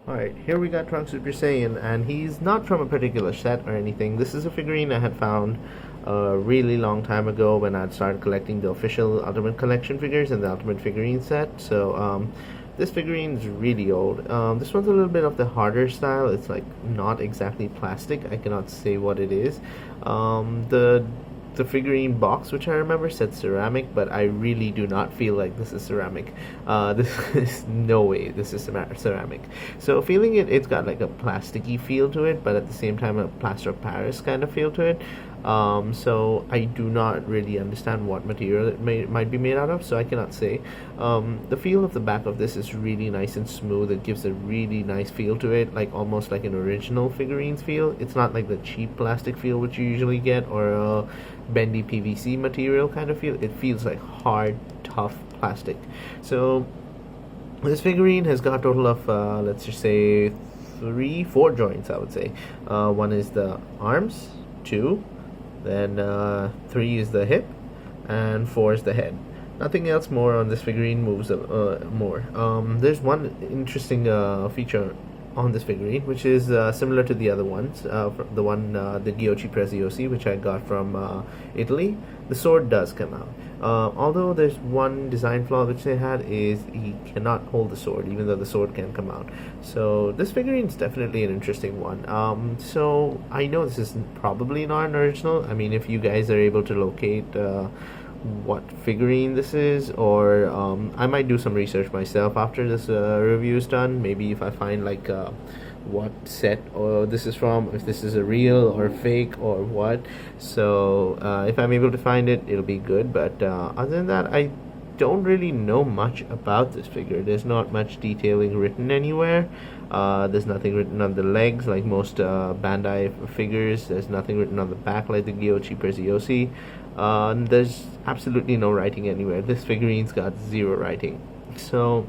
Alright, here we got Trunks Super Saiyan, and he's not from a particular set or anything. This is a figurine I had found a really long time ago when I'd started collecting the official Ultimate Collection figures and the Ultimate Figurine set. So, this figurine is really old. This one's a little bit of the harder style. It's like not exactly plastic. I cannot say what it is. The figurine box, which I remember, said ceramic, but I really do not feel like this is ceramic. This is no way this is ceramic. So feeling it, it's got like a plasticky feel to it, but at the same time a plaster of Paris kind of feel to it. So I do not really understand what material it might be made out of, so I cannot say. The feel of the back of this is really nice and smooth. It gives a really nice feel to it, like almost like an original figurines feel. It's not like the cheap plastic feel which you usually get, or a bendy PVC material kind of feel. It feels like hard, tough plastic. So this figurine has got a total of let's just say four joints, I would say. One is the arms, two, then 3 is the hip, and 4 is the head. Nothing else more on this figurine moves more. There's one interesting feature on this figurine, which is similar to the other ones. The Gyochi Preziosi, which I got from Italy. The sword does come out. Although there's one design flaw which they had, is he cannot hold the sword, even though the sword can come out. So this figurine is definitely an interesting one. So I know this is probably not an original. I mean, if you guys are able to locate what figurine this is, or I might do some research myself after this review is done. Maybe if I find like what set or this is from, if this is a real or fake or what. So if I'm able to find it, it'll be good, but other than that, I don't really know much about this figure. There's not much detailing written anywhere. There's nothing written on the legs like most Bandai figures. There's nothing written on the back like the Gyochi Preziosi. There's absolutely no writing anywhere. This figurine's got zero writing. So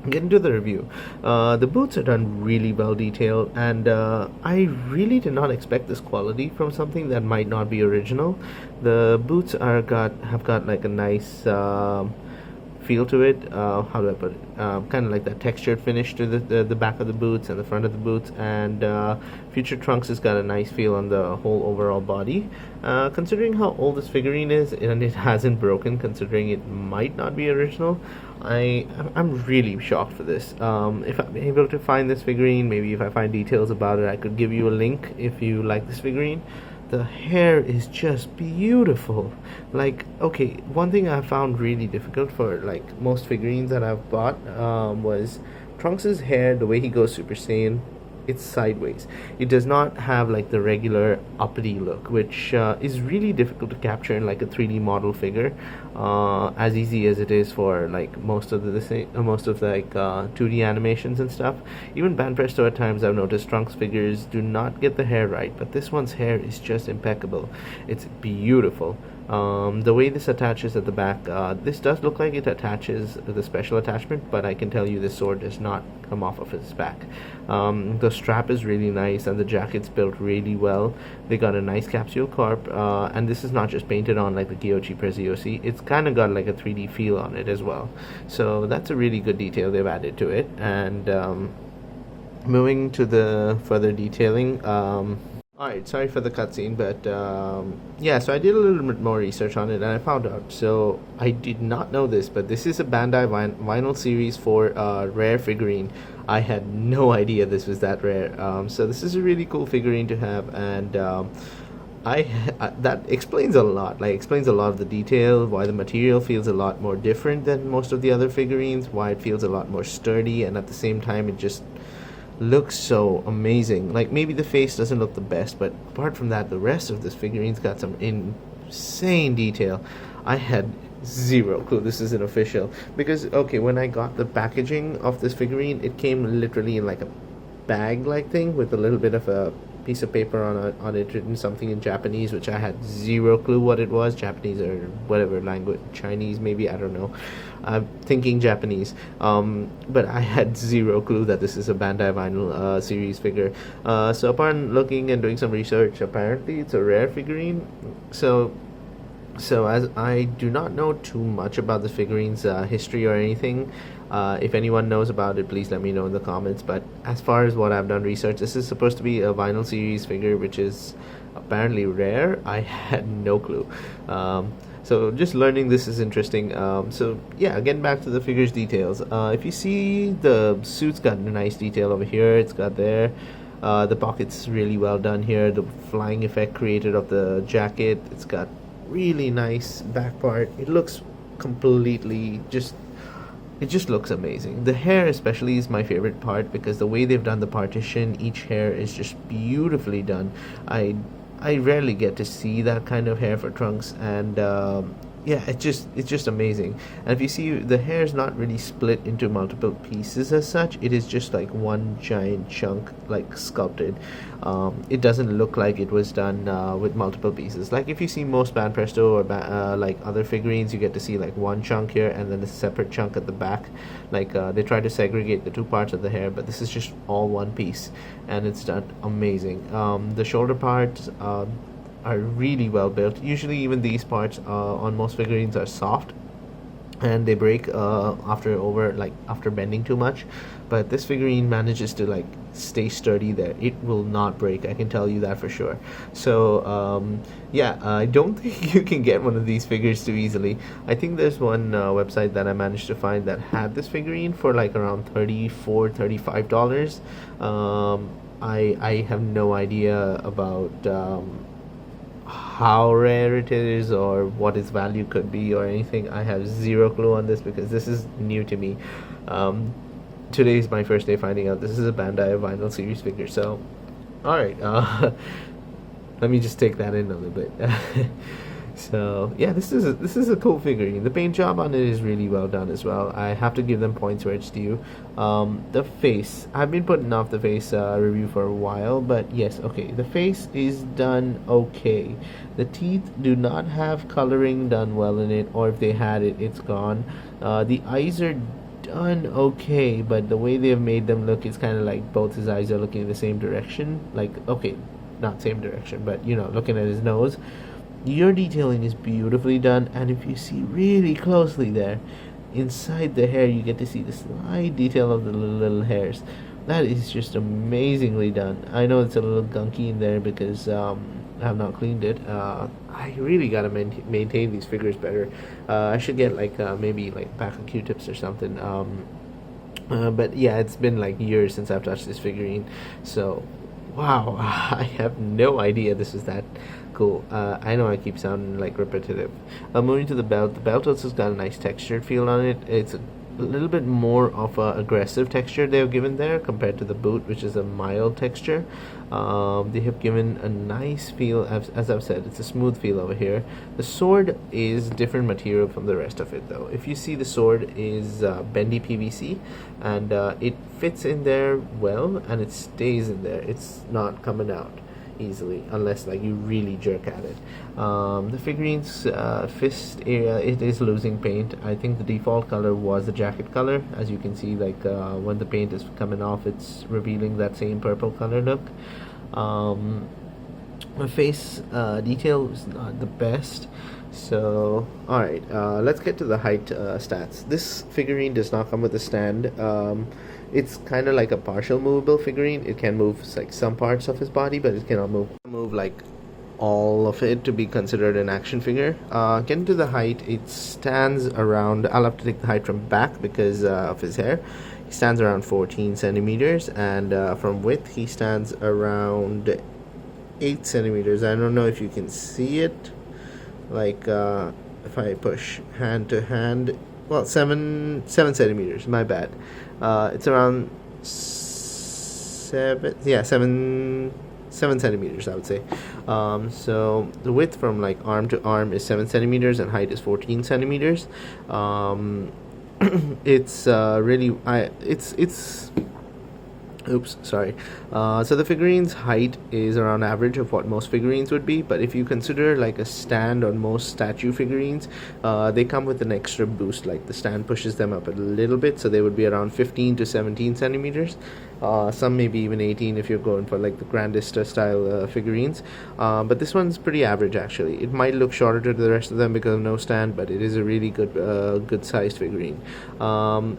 get into the review. The boots are done really well detailed, and I really did not expect this quality from something that might not be original. The boots have got like a nice feel to it. How do I put it? Kind of like that textured finish to the back of the boots and the front of the boots, and Future Trunks has got a nice feel on the whole overall body. Considering how old this figurine is, and it hasn't broken, considering it might not be original, I'm really shocked for this. If I'm able to find this figurine, maybe if I find details about it, I could give you a link if you like this figurine. The hair is just beautiful. Like, okay, one thing I found really difficult for like most figurines that I've bought was Trunks's hair. The way he goes Super Saiyan, it's sideways. It does not have like the regular uppity look, which is really difficult to capture in like a 3D model figure, as easy as it is for like most of like 2D animations and stuff. Even Banpresto, at times I've noticed Trunks figures do not get the hair right, but this one's hair is just impeccable. It's beautiful. The way this attaches at the back, this does look like it attaches with a special attachment, but I can tell you this sword does not come off of its back. The strap is really nice, and the jacket's built really well. They got a nice capsule corp, and this is not just painted on like the Gyochi Preziosi. It's kind of got like a 3D feel on it as well. So that's a really good detail they've added to it. And moving to the further detailing, alright, sorry for the cutscene, but yeah, so I did a little bit more research on it, and I found out. So I did not know this, but this is a Bandai Vinyl Series 4 rare figurine. I had no idea this was that rare. So this is a really cool figurine to have, and that explains a lot. Like, explains a lot of the detail, why the material feels a lot more different than most of the other figurines, why it feels a lot more sturdy, and at the same time it just looks so amazing. Like, maybe the face doesn't look the best, but apart from that, the rest of this figurine's got some insane detail. I had zero clue this isn't official, because okay, when I got the packaging of this figurine, it came literally in like a bag like thing with a little bit of a piece of paper on it written something in Japanese, which I had zero clue what it was. Japanese or whatever language, Chinese maybe, I don't know. I'm thinking Japanese, but I had zero clue that this is a Bandai Vinyl series figure. So upon looking and doing some research, apparently it's a rare figurine. So as I do not know too much about the figurine's history or anything, If anyone knows about it, please let me know in the comments. But as far as what I've done research, this is supposed to be a vinyl series figure, which is apparently rare. I had no clue. So just learning this is interesting. So yeah, getting back to the figure's details. If you see, the suit's got a nice detail over here. It's got there. The pocket's really well done here. The flying effect created of the jacket. It's got really nice back part. It looks completely it just looks amazing. The hair especially is my favorite part, because the way they've done the partition, each hair is just beautifully done. I rarely get to see that kind of hair for Trunks, and yeah, it's just amazing. And if you see, the hair is not really split into multiple pieces as such. It is just like one giant chunk, like sculpted. It doesn't look like it was done with multiple pieces. Like if you see most Ban Presto or like other figurines, you get to see like one chunk here and then a separate chunk at the back. Like they try to segregate the two parts of the hair, but this is just all one piece, and it's done amazing. The shoulder parts are really well built. Usually even these parts on most figurines are soft and they break after bending too much, but this figurine manages to like stay sturdy there. It will not break, I can tell you that for sure. So yeah, I don't think you can get one of these figures too easily. I think there's one website that I managed to find that had this figurine for like around $35. I have no idea about how rare it is or what its value could be or anything. I have zero clue on this because this is new to me. Today is my first day finding out this is a Bandai vinyl series figure. So alright, let me just take that in a little bit. So yeah, this is a cool figurine. The paint job on it is really well done as well. I have to give them points where it's due. The face, I've been putting off the face review for a while, but yes, okay, the face is done okay. The teeth do not have coloring done well in it, or if they had it, it's gone. The eyes are done okay, but the way they've made them look, it's kind of like both his eyes are looking in the same direction. Like, okay, not same direction, but you know, looking at his nose. Your detailing is beautifully done, and if you see really closely there, inside the hair, you get to see the slight detail of the little hairs. That is just amazingly done. I know it's a little gunky in there because I have not cleaned it. I really gotta maintain these figures better. I should get like maybe like pack of Q-tips or something. But yeah, it's been like years since I've touched this figurine, so wow, I have no idea this is that cool. I know I keep sounding like repetitive. Moving to the belt also has got a nice textured feel on it. It's a little bit more of a aggressive texture they've given there compared to the boot, which is a mild texture. They have given a nice feel, as I've said, it's a smooth feel over here. The sword is different material from the rest of it though. If you see, the sword is bendy PVC, and it fits in there well and it stays in there. It's not coming out easily unless like you really jerk at it. The figurine's fist area, it is losing paint. I think the default color was the jacket color. As you can see, like when the paint is coming off, it's revealing that same purple color look. My face detail is not the best. So alright, let's get to the height stats. This figurine does not come with a stand. It's kind of like a partial movable figurine. It can move like some parts of his body, but it cannot move like all of it to be considered an action figure. Getting to the height, it stands around, I'll have to take the height from back because of his hair. He stands around 14 centimeters, and from width he stands around 8 centimeters. I don't know if you can see it, like if I push hand to hand, well, 7 centimeters, my bad. It's around 7 centimeters, I would say. So the width from like arm to arm is 7 centimeters and height is 14 centimeters. It's really, oops, sorry. So the figurine's height is around average of what most figurines would be, but if you consider like a stand on most statue figurines, they come with an extra boost. Like the stand pushes them up a little bit, so they would be around 15 to 17 centimeters, Some maybe even 18 if you're going for like the grandest style figurines. But this one's pretty average actually. It might look shorter to the rest of them because of no stand, but it is a really good sized figurine.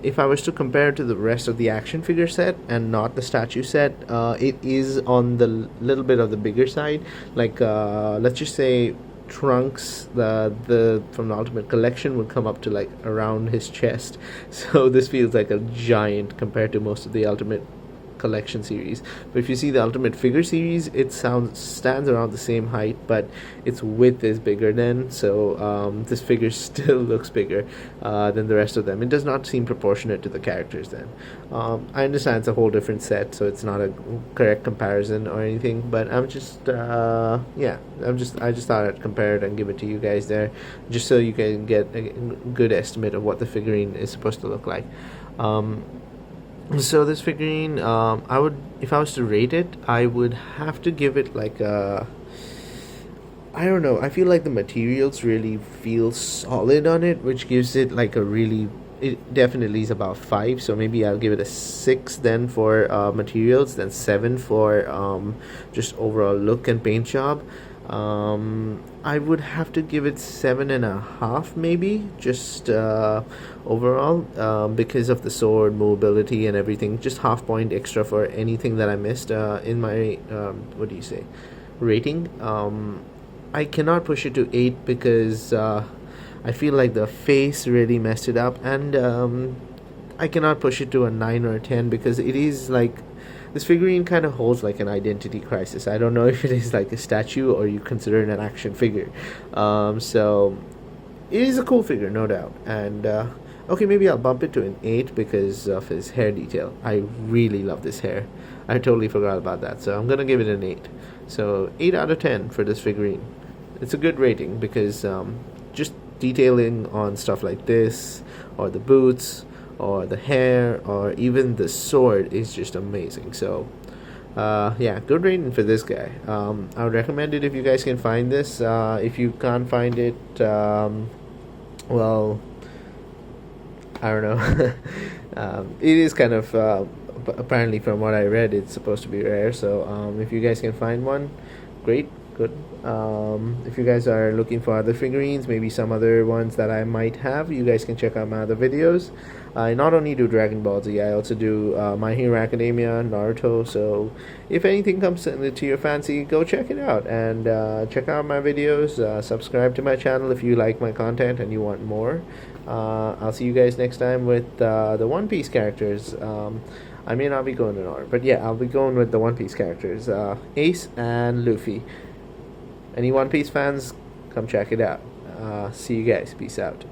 If I was to compare it to the rest of the action figure set and not the statue set, it is on the little bit of the bigger side. Like let's just say Trunks, the from the Ultimate Collection, would come up to like around his chest. So this feels like a giant compared to most of the Ultimate Collection series. But if you see the Ultimate Figure series, it stands around the same height, but its width is bigger then. So this figure still looks bigger than the rest of them. It does not seem proportionate to the characters then. I understand it's a whole different set, so it's not a correct comparison or anything, but I just thought I'd compare it and give it to you guys there, just so you can get a good estimate of what the figurine is supposed to look like. So this figurine, I would, if I was to rate it, I would have to give it like a, I don't know, I feel like the materials really feel solid on it, which gives it like a really, it definitely is about 5, so maybe I'll give it a 6 then for materials, then 7 for just overall look and paint job. I would have to give it 7.5 maybe, just overall, because of the sword mobility and everything. Just half point extra for anything that I missed in my what do you say, rating. I cannot push it to 8 because I feel like the face really messed it up, and I cannot push it to a 9 or a 10 because it is like, this figurine kind of holds like an identity crisis. I don't know if it is like a statue or you consider it an action figure. So it is a cool figure, no doubt. And okay, maybe I'll bump it to an 8 because of his hair detail. I really love this hair. I totally forgot about that. So I'm going to give it an 8. So 8 out of 10 for this figurine. It's a good rating because just detailing on stuff like this, or the boots, or the hair, or even the sword is just amazing. So yeah, good rating for this guy. I would recommend it if you guys can find this. If you can't find it, well, I don't know. It is kind of apparently, from what I read, it's supposed to be rare. So if you guys can find one, great, good. If you guys are looking for other figurines, maybe some other ones that I might have, you guys can check out my other videos. I not only do Dragon Ball Z, I also do My Hero Academia, Naruto. So if anything comes to your fancy, go check it out and check out my videos. Subscribe to my channel if you like my content and you want more. I'll see you guys next time with the One Piece characters. I may not be going in order, but yeah, I'll be going with the One Piece characters, Ace and Luffy. Any One Piece fans, come check it out. See you guys. Peace out.